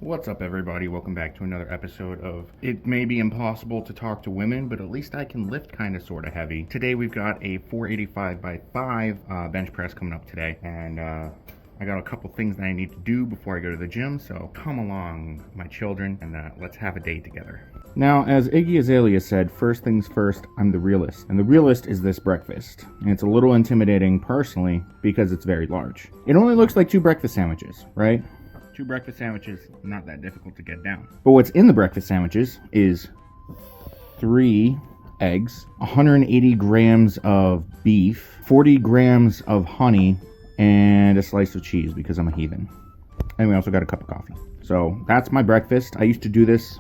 What's up, everybody? Welcome back to another episode of It May Be Impossible to Talk to Women, but at least I can lift kind of sort of heavy. Today we've got a 485 by 5 bench press coming up today, and I got a couple things that I need to do before I go to the gym, so come along, my children, and let's have a day together. Now, as Iggy Azalea said, first things first, I'm the realist. And the realist is this breakfast. And it's a little intimidating personally because it's very large. It only looks like 2 breakfast sandwiches, right? 2 breakfast sandwiches, not that difficult to get down. But what's in the breakfast sandwiches is 3 eggs, 180 grams of beef, 40 grams of honey, and a slice of cheese because I'm a heathen. And we also got a cup of coffee. So that's my breakfast. I used to do this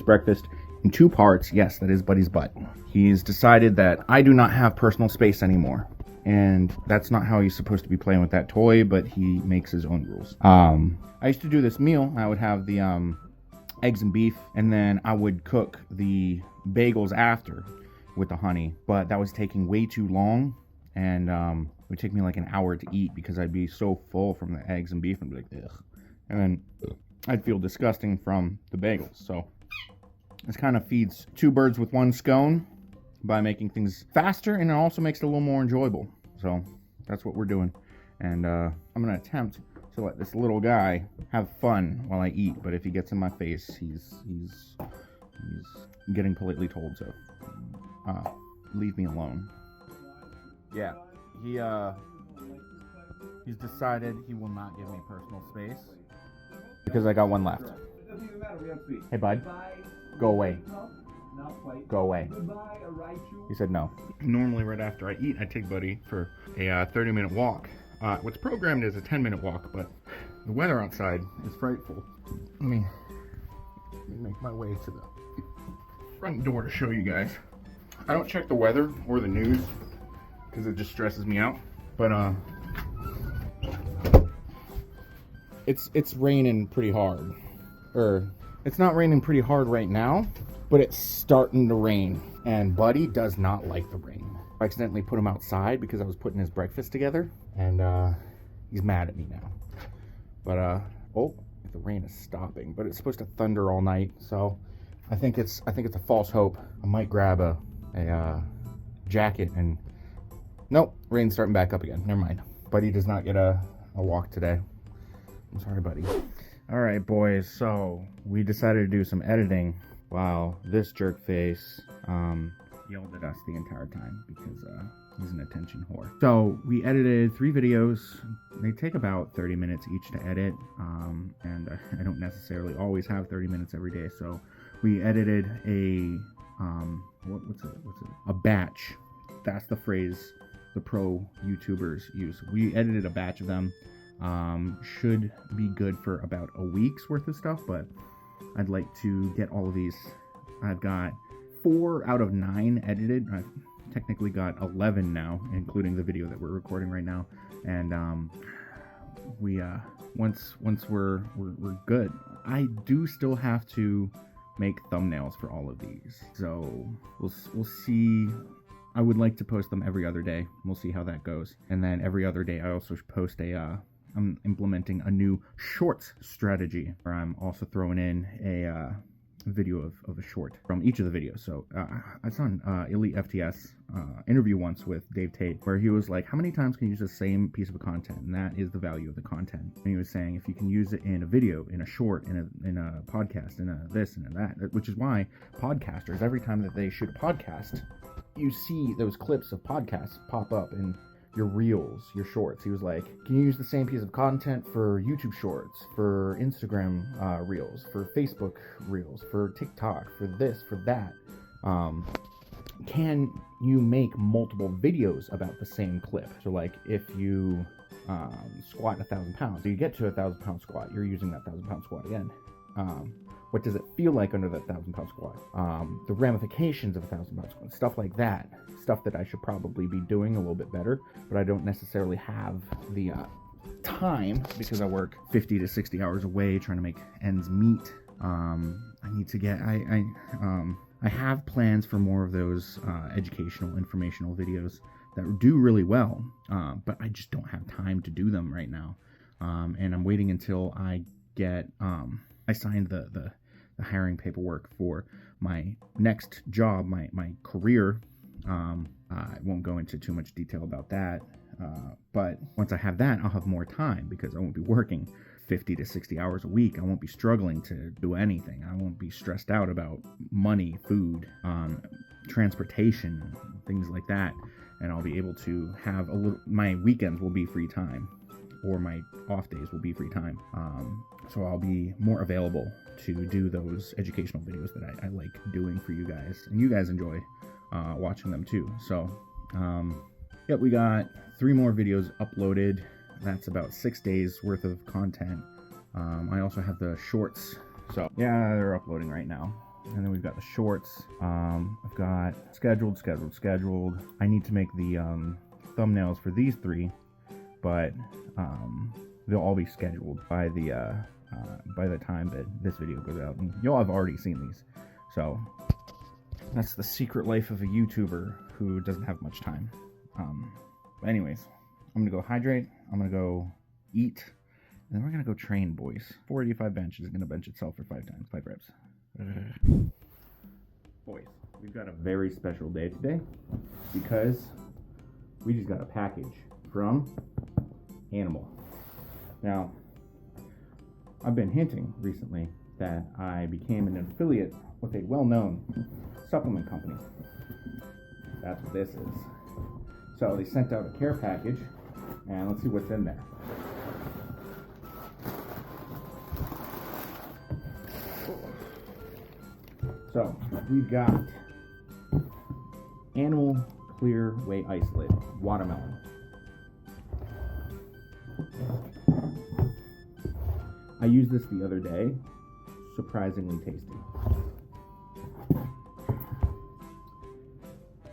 breakfast in 2 parts. Yes, that is Buddy's butt. He's decided that I do not have personal space anymore. And that's not how he's supposed to be playing with that toy, but he makes his own rules. I used to do this meal. I would have the eggs and beef, and then I would cook the bagels after with the honey. But that was taking way too long, and it would take me like an hour to eat because I'd be so full from the eggs and beef and be like, ugh. And then I'd feel disgusting from the bagels. So this kind of feeds 2 birds with 1 scone by making things faster, and it also makes it a little more enjoyable. So that's what we're doing. And I'm going to attempt to let this little guy have fun while I eat. But if he gets in my face, he's getting politely told to leave me alone. Yeah, he's decided he will not give me personal space because I got 1 left. Hey, bud, go away. Go away. He said no. Normally right after I eat, I take Buddy for a 30-minute walk. What's programmed is a 10-minute walk, but the weather outside is frightful. Let me make my way to the front door to show you guys. I don't check the weather or the news because it just stresses me out. But it's raining pretty hard. It's not raining pretty hard right now, but it's starting to rain, and Buddy does not like the rain. I accidentally put him outside because I was putting his breakfast together, and he's mad at me now. But oh, the rain is stopping, but it's supposed to thunder all night, so I think it's a false hope. I might grab a jacket, and nope, rain's starting back up again. Never mind. Buddy does not get a walk today. I'm sorry, Buddy. All right, boys. So we decided to do some editing. Wow, this jerk face yelled at us the entire time because he's an attention whore. So we edited 3 videos. They take about 30 minutes each to edit, and I don't necessarily always have 30 minutes every day. So we edited a what's it? A batch. That's the phrase the pro YouTubers use. We edited a batch of them. Should be good for about a week's worth of stuff, but I'd like to get all of these. I've got 4 out of 9 edited. I've technically got 11 now, including the video that we're recording right now. And we once we're good, I do still have to make thumbnails for all of these. So we'll see. I would like to post them every other day. We'll see how that goes. And then every other day I also post I'm implementing a new shorts strategy, where I'm also throwing in a video of a short from each of the videos. So I saw an Elite FTS interview once with Dave Tate, where he was like, how many times can you use the same piece of content? And that is the value of the content. And he was saying, if you can use it in a video, in a short, in a podcast, in a this and in that, which is why podcasters, every time that they shoot a podcast, you see those clips of podcasts pop up in your reels, your shorts. He was like, can you use the same piece of content for YouTube shorts, for Instagram reels, for Facebook reels, for TikTok, for this, for that? Can you make multiple videos about the same clip? So like if you squat 1,000 pounds, so you get to 1,000 pound squat, you're using that 1,000 pound squat again. What does it feel like under that 1,000 pound squat? The ramifications of 1,000 pound squat, stuff like that. Stuff that I should probably be doing a little bit better, but I don't necessarily have the time because I work 50 to 60 hours away trying to make ends meet. I need to get, I have plans for more of those educational, informational videos that do really well, but I just don't have time to do them right now. And I'm waiting until I get I signed the hiring paperwork for my next job, my career. I won't go into too much detail about that, but once I have that, I'll have more time because I won't be working 50 to 60 hours a week. I won't be struggling to do anything. I won't be stressed out about money, food, transportation, things like that. And I'll be able to have my weekends will be free time, or my off days will be free time. So I'll be more available to do those educational videos that I like doing for you guys, and you guys enjoy watching them too. So yep, we got 3 more videos uploaded. That's about 6 days worth of content. I also have the shorts, so yeah, they're uploading right now. And then we've got the shorts. I've got scheduled. I need to make the thumbnails for these 3, but they'll all be scheduled by the time that this video goes out, and you'll have already seen these. So that's the secret life of a YouTuber who doesn't have much time. But anyways, I'm gonna go hydrate, I'm gonna go eat, and then we're gonna go train, boys. 485 bench is gonna bench itself for 5 times, 5 reps. Boys, we've got a very special day today because we just got a package from Animal. Now, I've been hinting recently that I became an affiliate with a well-known supplement company. That's what this is. So they sent out a care package, and let's see what's in there. So we've got Animal Clear Whey Isolate Watermelon. I used this the other day. Surprisingly tasty.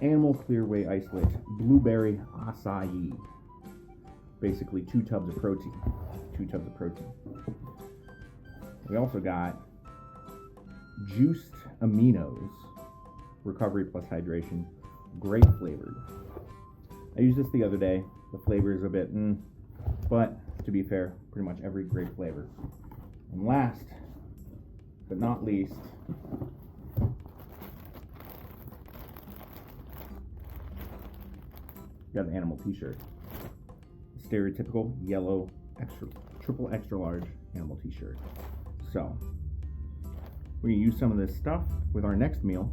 Animal Clear Whey Isolate Blueberry Acai. Basically 2 tubs of protein. 2 tubs of protein. We also got Juiced Aminos Recovery Plus Hydration, grape flavored. I used this the other day. The flavor is a bit but to be fair, pretty much every grape flavor. And last but not least, we got the Animal t-shirt. Stereotypical yellow triple extra large Animal t-shirt. So we're gonna use some of this stuff with our next meal,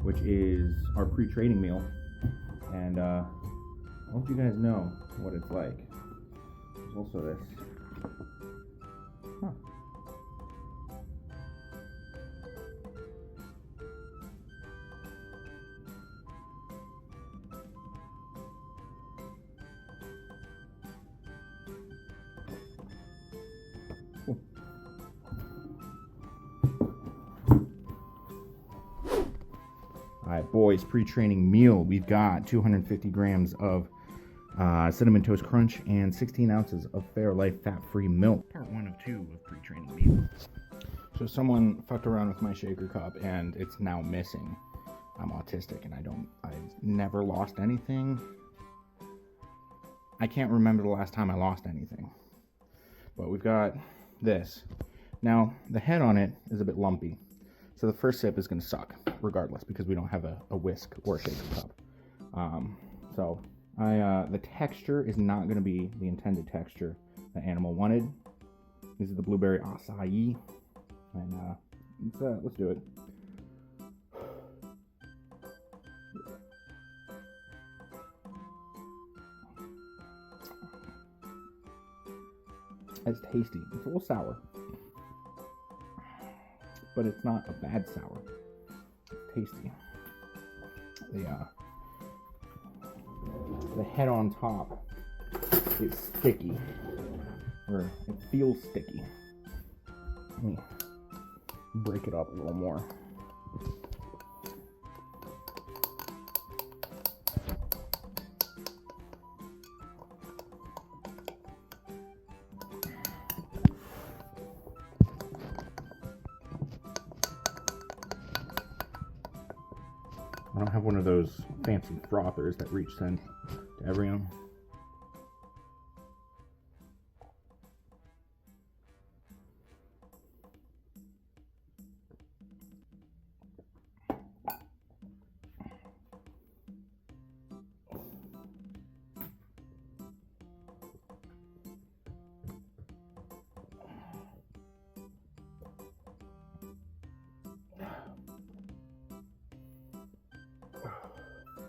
which is our pre-training meal, and I'll let you guys know what it's like. There's also this. Cool. Alright, boys, pre-training meal. We've got 250 grams of Cinnamon Toast Crunch and 16 ounces of Fairlife fat-free milk. Part 1 of 2 of pre-training meal. So someone fucked around with my shaker cup and it's now missing. I'm autistic and I've never lost anything. I can't remember the last time I lost anything. But we've got this. Now, the head on it is a bit lumpy. So the first sip is going to suck, regardless, because we don't have a whisk or a shaker cup. The texture is not going to be the intended texture that Animal wanted. This is the blueberry acai, and let's do it. It's tasty. It's a little sour, but it's not a bad sour. It's tasty. The head on top is sticky, or it feels sticky. Let me break it up a little more. I don't have one of those fancy frothers that reach in to everyone.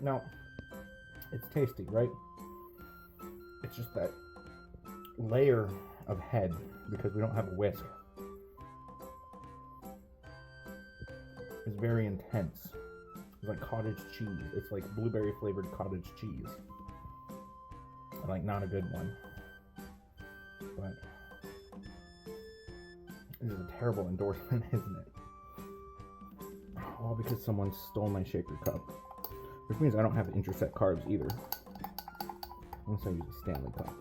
Now, it's tasty, right? It's just that layer of head because we don't have a whisk. It's very intense. It's like cottage cheese. It's like blueberry flavored cottage cheese. Like not a good one. But this is a terrible endorsement, isn't it? All because someone stole my shaker cup. Which means I don't have interset carbs either. Unless I use a Stanley cup.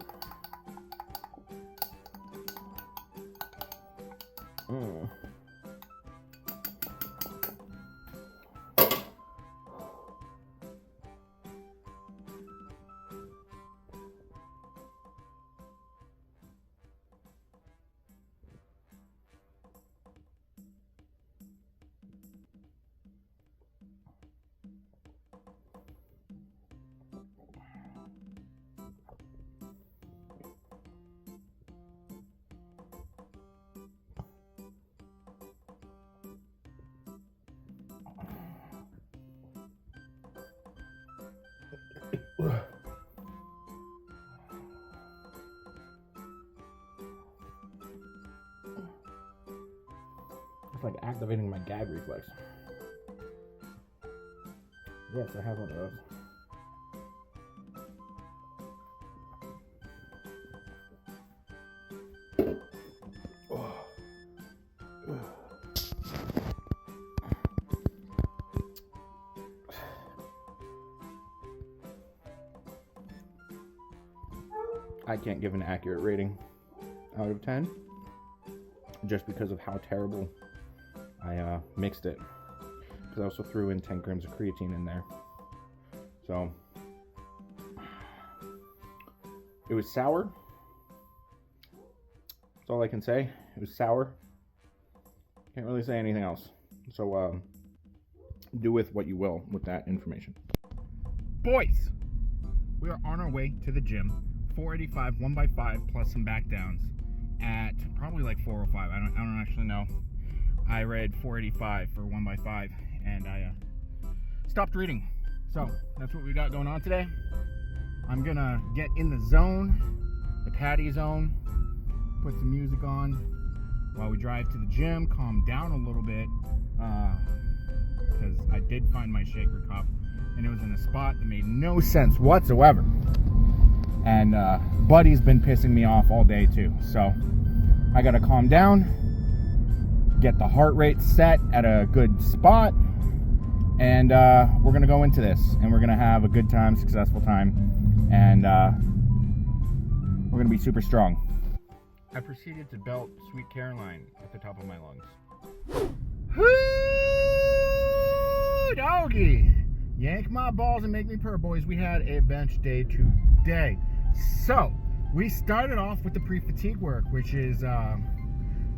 It's like activating my gag reflex. Yes, I have one of those. I can't give an accurate rating out of 10 just because of how terrible I mixed it, because I also threw in 10 grams of creatine in there. So it was sour. That's all I can say. It was sour. Can't really say anything else. So do with what you will with that information. Boys, we are on our way to the gym. 485 1x5 plus some back downs at probably like 405. I don't actually know. I read 485 for 1x5 and I stopped reading. So that's what we got going on today. I'm gonna get in the zone, the patty zone, put some music on while we drive to the gym, calm down a little bit, because I did find my shaker cup and it was in a spot that made no sense whatsoever. And Buddy's been pissing me off all day too. So I gotta calm down, get the heart rate set at a good spot, and we're gonna go into this and we're gonna have a good time, successful time, and we're gonna be super strong. I proceeded to belt Sweet Caroline at the top of my lungs. Whoo, doggy! Yank my balls and make me purr, boys. We had a bench day today. So, we started off with the pre-fatigue work, which is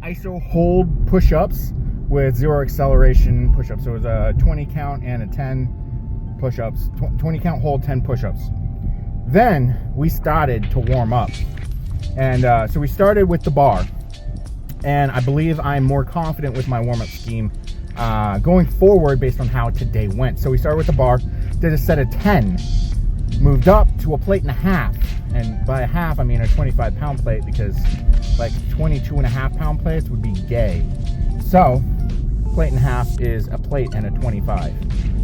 ISO hold push-ups with 0 acceleration push-ups. So it was a 20 count and a 10 push-ups. 20 count hold, 10 push-ups. Then we started to warm up. And so we started with the bar. And I believe I'm more confident with my warm-up scheme going forward based on how today went. So we started with the bar, did a set of 10, moved up to a plate and a half. And by a half, I mean a 25-pound plate, because like 22.5-pound plates would be gay. So, plate and a half is a plate and a 25.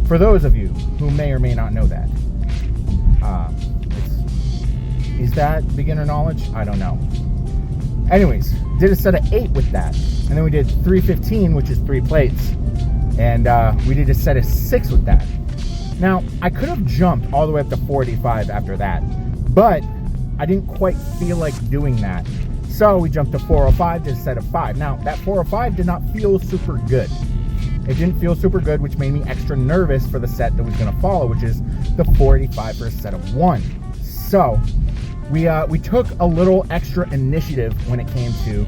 For those of you who may or may not know that, is that beginner knowledge? I don't know. Anyways, did a set of 8 with that, and then we did 315, which is 3 plates, and we did a set of 6 with that. Now, I could have jumped all the way up to 485 after that, but I didn't quite feel like doing that. So we jumped to 405, did a set of 5. Now, that 405 did not feel super good. It didn't feel super good, which made me extra nervous for the set that was going to follow, which is the 485 for a set of 1. So we took a little extra initiative when it came to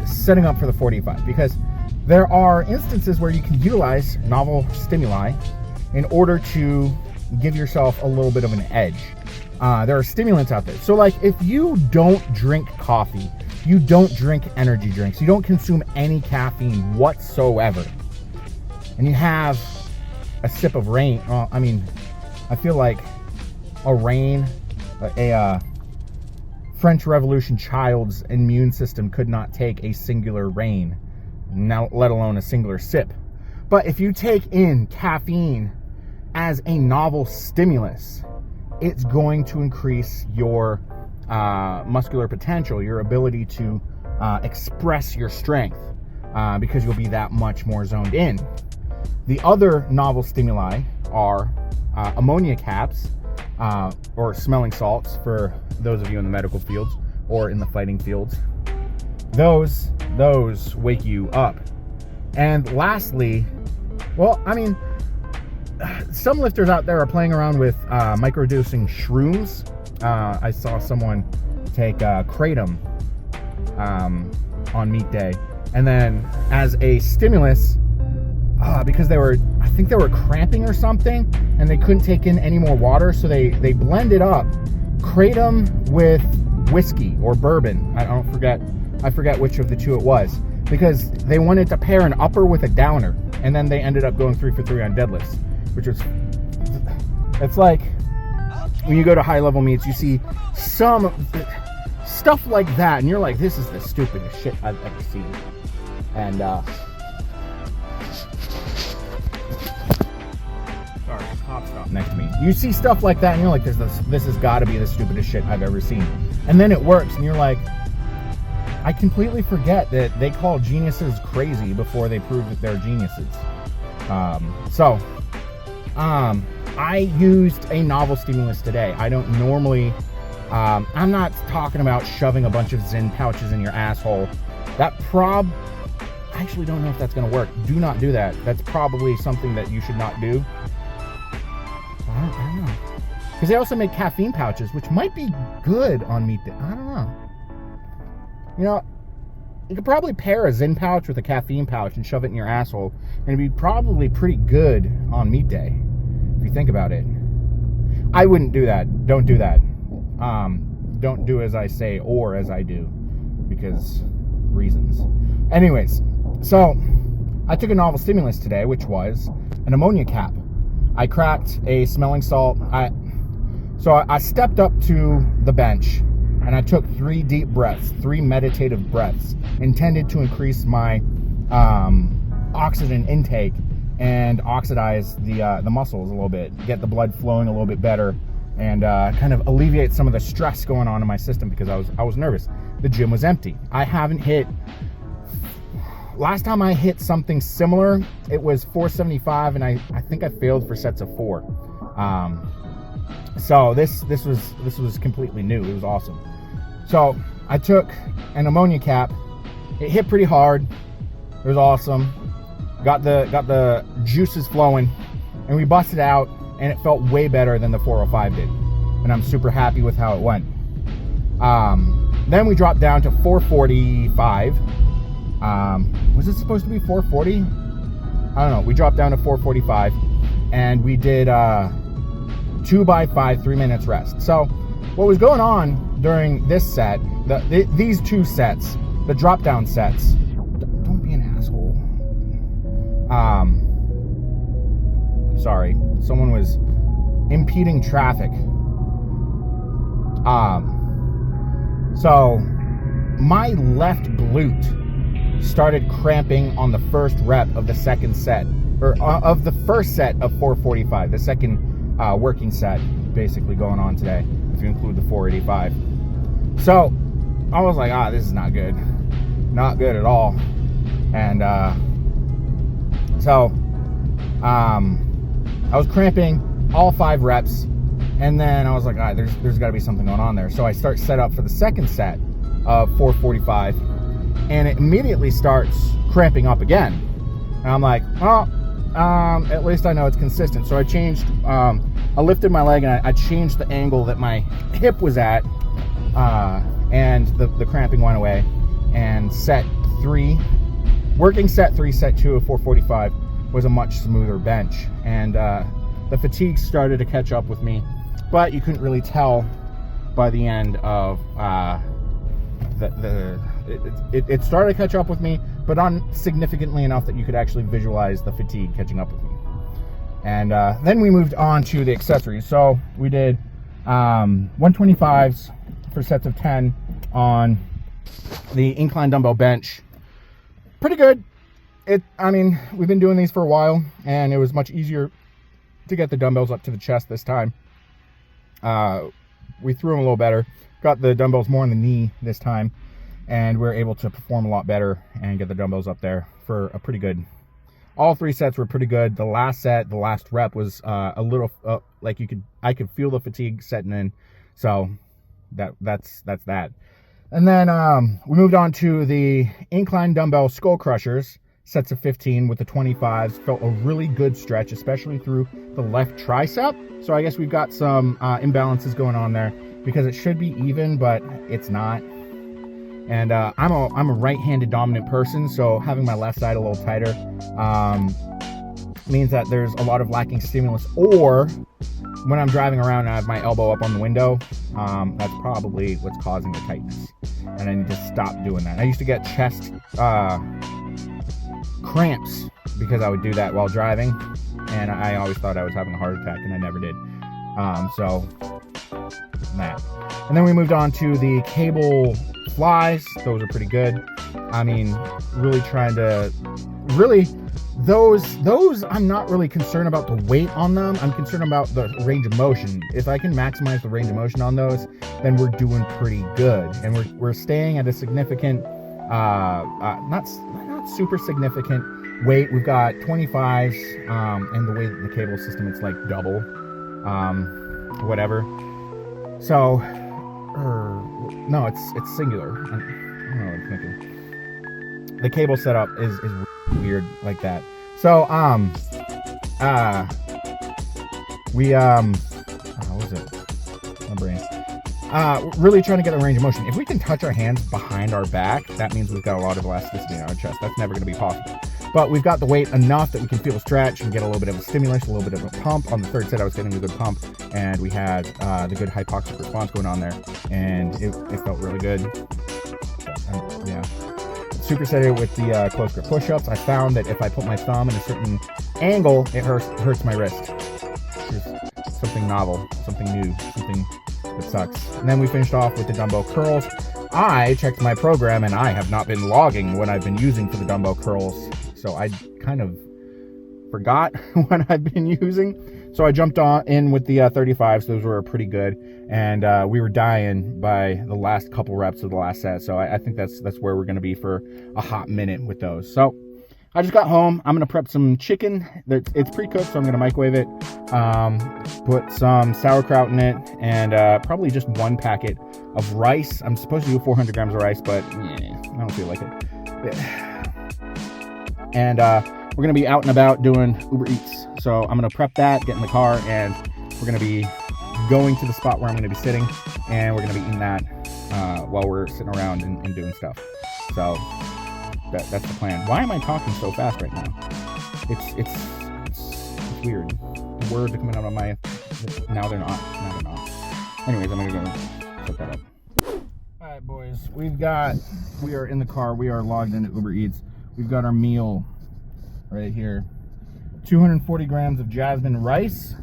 setting up for the 485, because there are instances where you can utilize novel stimuli in order to give yourself a little bit of an edge. There are stimulants out there. So like if you don't drink coffee, you don't drink energy drinks, you don't consume any caffeine whatsoever, and you have a sip of rain. Well, I mean, I feel like a French Revolution child's immune system could not take a singular rain, now let alone a singular sip. But if you take in caffeine as a novel stimulus, it's going to increase your muscular potential, your ability to express your strength, because you'll be that much more zoned in. The other novel stimuli are ammonia caps, or smelling salts for those of you in the medical fields or in the fighting fields. Those wake you up. And lastly, well, I mean, some lifters out there are playing around with microdosing shrooms. I saw someone take kratom on meet day, and then as a stimulus, because I think they were cramping or something, and they couldn't take in any more water, so they blended up kratom with whiskey or bourbon. I forget which of the two it was, because they wanted to pair an upper with a downer, and then they ended up going 3 for 3 on deadlifts, which was, it's like when you go to high level meets, you see some stuff like that, and you're like, this is the stupidest shit I've ever seen. And sorry, the cop stopped next to me. You see stuff like that, and you're like, this has got to be the stupidest shit I've ever seen. And then it works, and you're like, I completely forget that they call geniuses crazy before they prove that they're geniuses. I used a novel stimulus today. I don't normally, I'm not talking about shoving a bunch of Zen pouches in your asshole. I actually don't know if that's going to work. Do not do that. That's probably something that you should not do. I don't know. Because they also make caffeine pouches, which might be good on meet day. I don't know. You know, you could probably pair a Zen pouch with a caffeine pouch and shove it in your asshole, and it'd be probably pretty good on meet day, if you think about it. I wouldn't do that. Don't do that. Don't do as I say or as I do, because reasons. Anyways, so I took a novel stimulus today, which was an ammonia cap. I cracked a smelling salt. So I stepped up to the bench, and I took 3 deep breaths, 3 meditative breaths, intended to increase my oxygen intake and oxidize the muscles a little bit, get the blood flowing a little bit better, and kind of alleviate some of the stress going on in my system, because I was nervous. The gym was empty. I haven't hit. Last time I hit something similar, it was 475, and I think I failed for sets of 4. So this was completely new. It was awesome. So I took an ammonia cap. It hit pretty hard. It was awesome. Got the juices flowing, and we busted out, and it felt way better than the 405 did. And I'm super happy with how it went. Then we dropped down to 445. Was it supposed to be 440? I don't know. We dropped down to 445, and we did 2 by 5, 3 minutes rest. So what was going on during this set, these 2 sets, the drop down sets, don't be an asshole. Sorry, someone was impeding traffic. So my left glute started cramping on the first rep of the second set, or of the first set of 445, the second working set basically going on today, if you include the 485. So I was like, this is not good. Not good at all. And so I was cramping all 5 reps, and then I was like, there's got to be something going on there. So I start set up for the second set of 445, and it immediately starts cramping up again. And I'm like, at least I know it's consistent. So I changed, I lifted my leg, and I changed the angle that my hip was at, and the cramping went away. And set 3, working set 3, set 2 of 445 was a much smoother bench. And the fatigue started to catch up with me, but you couldn't really tell by the end of it started to catch up with me, but not significantly enough that you could actually visualize the fatigue catching up with me. And then we moved on to the accessories. So we did 125s for sets of 10 on the incline dumbbell bench. Pretty good. I mean, we've been doing these for a while, and it was much easier to get the dumbbells up to the chest this time. We threw them a little better, got the dumbbells more on the knee this time, and we're able to perform a lot better and get the dumbbells up there for a pretty good. All 3 sets were pretty good. The last set, the last rep was a little like I could feel the fatigue setting in. So that's that. And then we moved on to the incline dumbbell skull crushers, sets of 15 with the 25s. Felt a really good stretch, especially through the left tricep. So I guess we've got some imbalances going on there, because it should be even, but it's not. And I'm a right-handed dominant person, so having my left side a little tighter means that there's a lot of lacking stimulus. Or when I'm driving around and I have my elbow up on the window, that's probably what's causing the tightness. And I need to stop doing that. I used to get chest cramps because I would do that while driving, and I always thought I was having a heart attack, and I never did. So that. And then we moved on to the cable flies. Those are pretty good. I mean, really trying to those I'm not really concerned about the weight on them. I'm concerned about the range of motion. If I can maximize the range of motion on those, then we're doing pretty good. And we're staying at a significant not super significant weight. We've got 25s, and the way that the cable system, it's like double whatever. So no, it's singular. I don't know what I'm thinking. The cable setup is weird like that. So we what was it? My brain. Really trying to get a range of motion. If we can touch our hands behind our back, that means we've got a lot of elasticity in our chest. That's never going to be possible. But we've got the weight enough that we can feel a stretch and get a little bit of a stimulus, a little bit of a pump. On the third set, I was getting a good pump, and we had the good hypoxic response going on there, and it felt really good. Yeah. Supersetted with the close grip push-ups. I found that if I put my thumb in a certain angle, it hurts my wrist. It's something novel, something new, something that sucks. And then we finished off with the dumbbell curls. I checked my program, and I have not been logging what I've been using for the dumbbell curls. So I kind of forgot what I've been using. So I jumped in with the 35s. Those were pretty good. And we were dying by the last couple reps of the last set. So I think that's where we're going to be for a hot minute with those. So I just got home. I'm going to prep some chicken. It's pre-cooked, so I'm going to microwave it. Put some sauerkraut in it, and probably just 1 packet of rice. I'm supposed to do 400 grams of rice, but I don't feel like it. And we're going to be out and about doing Uber Eats. So I'm going to prep that, get in the car, and we're going to be going to the spot where I'm going to be sitting, and we're going to be eating that while we're sitting around and doing stuff. So that's the plan. Why am I talking so fast right now? It's weird. The words are coming out of my... Now they're not. Anyways, I'm going to go set that up. All right, boys. We are in the car. We are logged into Uber Eats. We've got our meal right here. 240 grams of jasmine rice,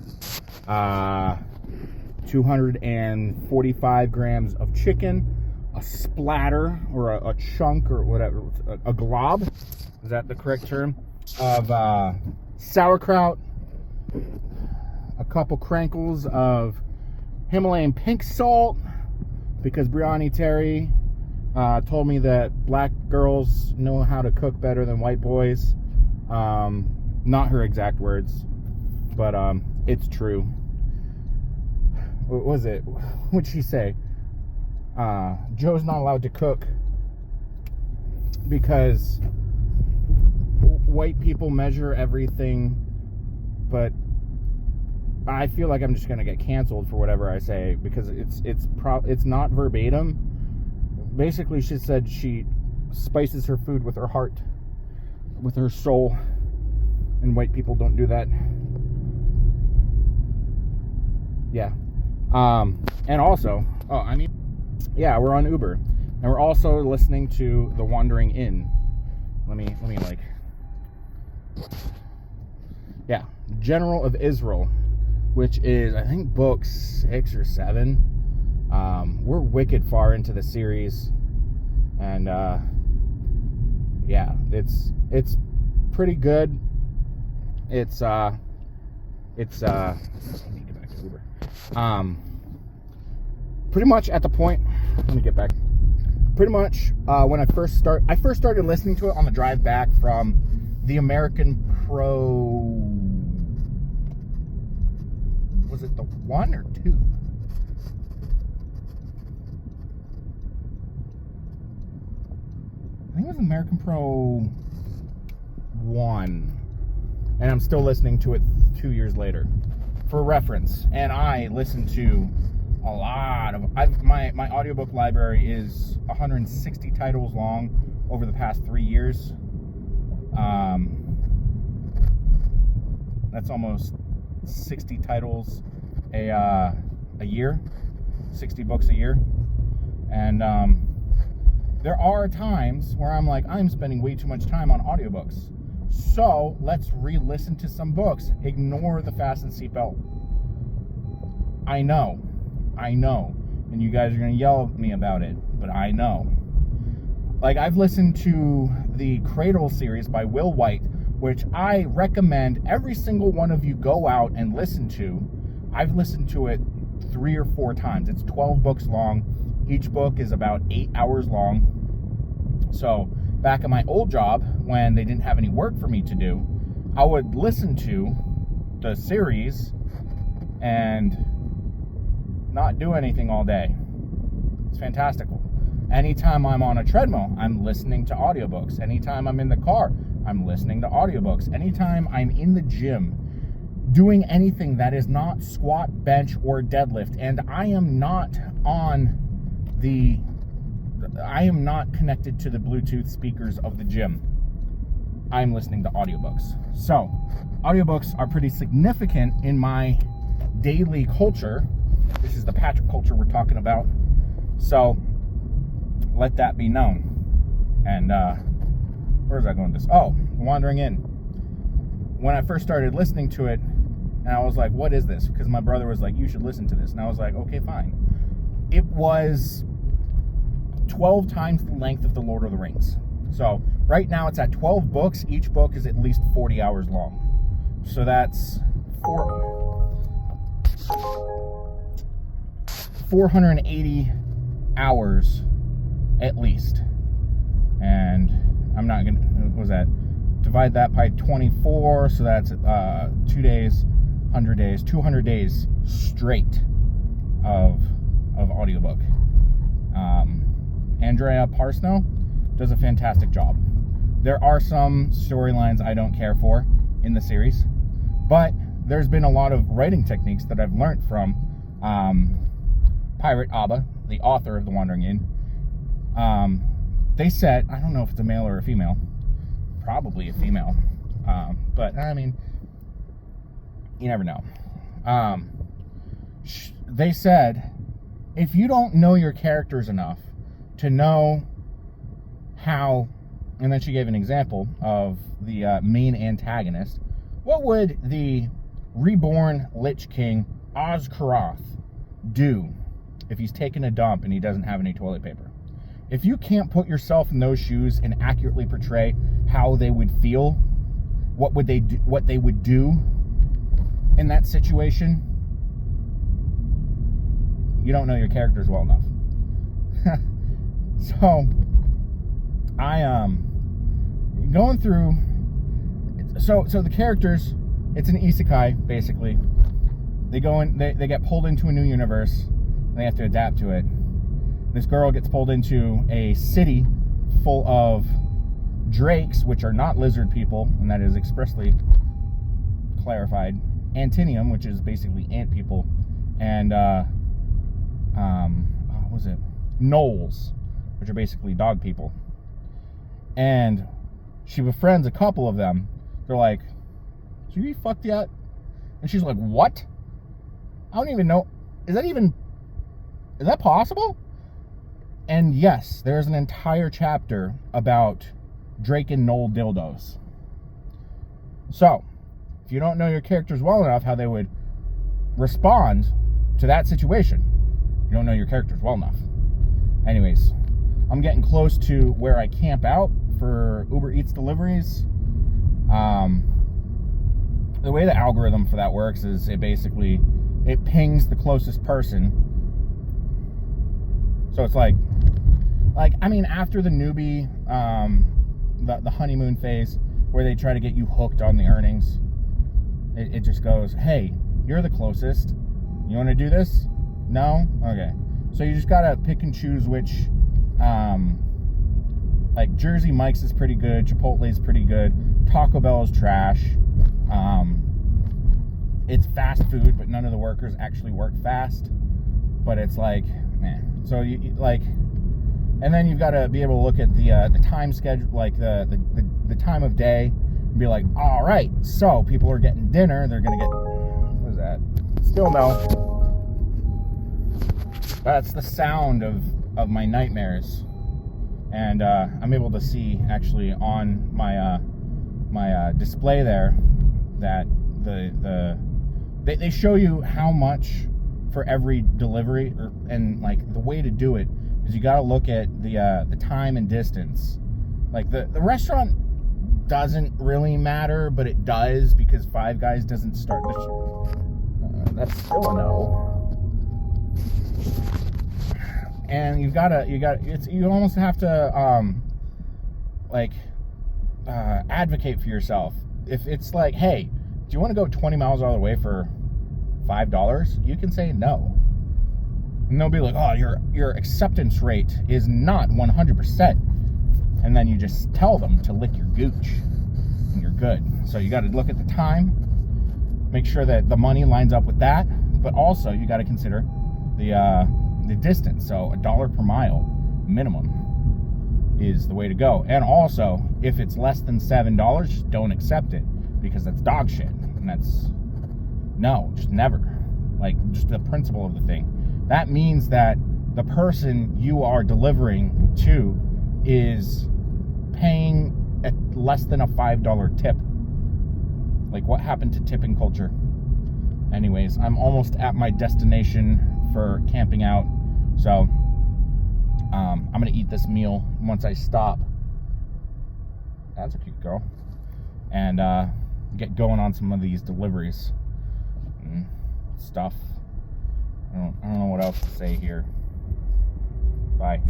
245 grams of chicken, a splatter or a chunk or whatever, a glob, is that the correct term, of sauerkraut, a couple crankles of Himalayan pink salt, because Brianni Terry told me that black girls know how to cook better than white boys. Not her exact words, but it's true. What was it? What'd she say? Joe's not allowed to cook because white people measure everything, but I feel like I'm just gonna get canceled for whatever I say, because it's not verbatim. Basically, she said she spices her food with her heart, with her soul, and white people don't do that. Yeah. And also, yeah, we're on Uber, and we're also listening to The Wandering Inn. Let me like Yeah, General of Israel, which is, I think, book 6 or 7. We're wicked far into the series, and yeah, it's pretty good. It's let me get back to Uber. Pretty much at the point, let me get back. Pretty much when I first started listening to it on the drive back from the American Pro. Was it the 1 or 2? I think it was American Pro 1. And I'm still listening to it 2 years later. For reference. And I listen to a lot of... my audiobook library is 160 titles long over the past 3 years. That's almost 60 titles a year. 60 books a year. And there are times where I'm like, I'm spending way too much time on audiobooks. So let's re-listen to some books. Ignore the fasten seatbelt. I know. And you guys are going to yell at me about it, but I know. Like, I've listened to the Cradle series by Will White, which I recommend every single one of you go out and listen to. I've listened to it 3 or 4 times. It's 12 books long. Each book is about 8 hours long. So back at my old job, when they didn't have any work for me to do, I would listen to the series and not do anything all day. It's fantastical. Anytime I'm on a treadmill, I'm listening to audiobooks. Anytime I'm in the car, I'm listening to audiobooks. Anytime I'm in the gym doing anything that is not squat, bench, or deadlift, and I am not connected to the Bluetooth speakers of the gym, I'm listening to audiobooks. So, audiobooks are pretty significant in my daily culture. This is the Patrick culture we're talking about. So, let that be known. And, where was I going with this? Oh, Wandering In. When I first started listening to it, and I was like, what is this? Because my brother was like, you should listen to this. And I was like, okay, fine. It was 12 times the length of The Lord of the Rings. So, right now it's at 12 books. Each book is at least 40 hours long. So that's 480 hours at least. And I'm not gonna, what was that? Divide that by 24, so that's 2 days, 100 days, 200 days straight of audiobook. Andrea Parsnow does a fantastic job. There are some storylines I don't care for in the series, but there's been a lot of writing techniques that I've learned from Pirate Abba, the author of The Wandering Inn. They said, I don't know if it's a male or a female, probably a female, but I mean, you never know. They said, if you don't know your characters enough to know how, and then she gave an example of the main antagonist, what would the reborn Lich King Oscaroth do if he's taking a dump and he doesn't have any toilet paper? If you can't put yourself in those shoes and accurately portray how they would feel, what they would do in that situation, you don't know your characters well enough. So I going through, so the characters, it's an isekai basically. They go in, they get pulled into a new universe, and they have to adapt to it. This girl gets pulled into a city full of drakes, which are not lizard people, and that is expressly clarified. Antinium, which is basically ant people, and what was it? Gnolls, which are basically dog people. And she befriends a couple of them. They're like, "Should we fuck yet?" And she's like, "What? I don't even know. Is that possible?" And yes, there's an entire chapter about Drake and Knoll dildos. So, If you don't know your characters well enough, how they would respond to that situation, you don't know your characters well enough. Anyways, I'm getting close to where I camp out for Uber Eats deliveries. The way the algorithm for that works is it pings the closest person. So it's like I mean, after the newbie, the honeymoon phase, where they try to get you hooked on the earnings, it just goes, hey, you're the closest. You want to do this? No? Okay. So you just gotta pick and choose which, like Jersey Mike's is pretty good, Chipotle's pretty good, Taco Bell is trash. It's fast food, but none of the workers actually work fast. But it's like, man. So you like, and then you've got to be able to look at the time schedule, like the time of day, and be like, all right, so people are getting dinner. They're gonna get, what is that? Still no. That's the sound of my nightmares, and I'm able to see actually on my my display there that they show you how much for every delivery, and like the way to do it is you got to look at the time and distance. Like the restaurant doesn't really matter, but it does, because Five Guys doesn't start the that's still a no. And you almost have to advocate for yourself. If it's like, hey, do you want to go 20 miles out of the way for $5? You can say no. And they'll be like, oh, your acceptance rate is not 100%. And then you just tell them to lick your gooch, and you're good. So you got to look at the time, make sure that the money lines up with that, but also you got to consider the distance. So $1 per mile minimum is the way to go. And also, if it's less than $7, just don't accept it, because that's dog shit. And that's, no, just never. Like, just the principle of the thing. That means that the person you are delivering to is paying at less than a $5 tip. Like, what happened to tipping culture? Anyways, I'm almost at my destination for camping out. So, I'm going to eat this meal once I stop. That's a cute girl. And get going on some of these deliveries and stuff. I don't know what else to say here. Bye.